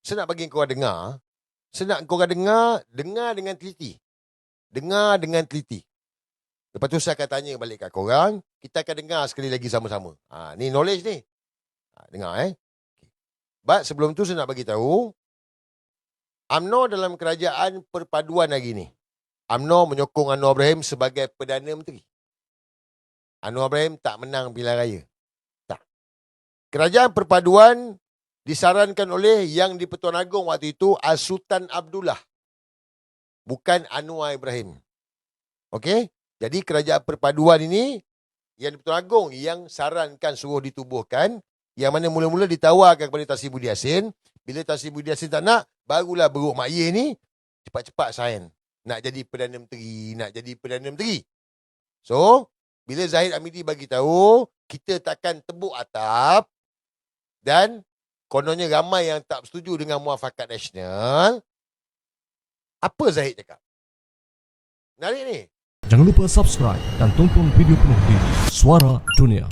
Saya nak bagi korang dengar. Saya nak korang dengar dengan teliti. Dengar dengan teliti. Lepas tu saya akan tanya balik kat korang. Kita akan dengar sekali lagi sama-sama. Ni knowledge ni. Dengar But sebelum tu saya nak bagi tahu. UMNO dalam kerajaan perpaduan hari ni. UMNO menyokong Anwar Ibrahim sebagai Perdana Menteri. Anwar Ibrahim tak menang pilihan raya. Tak. Kerajaan perpaduan disarankan oleh Yang di-Pertuan Agong waktu itu Sultan Abdullah. Bukan Anwar Ibrahim. Okey? Jadi kerajaan perpaduan ini Yang di-Pertuan Agong yang sarankan suruh ditubuhkan, yang mana mula-mula ditawarkan kepada Tan Sri Budi Yassin. Bila Tan Sri Budi Yassin tak nak, barulah Beruk Mak Ye ni cepat-cepat sign. Nak jadi Perdana Menteri. So, bila Zahid Hamidi bagi tahu, kita takkan tebuk atap dan kononnya ramai yang tak setuju dengan Muafakat Nasional. Apa Zahid cakap? Menarik ni. Jangan lupa subscribe dan tonton video penuh di Suara Dunia.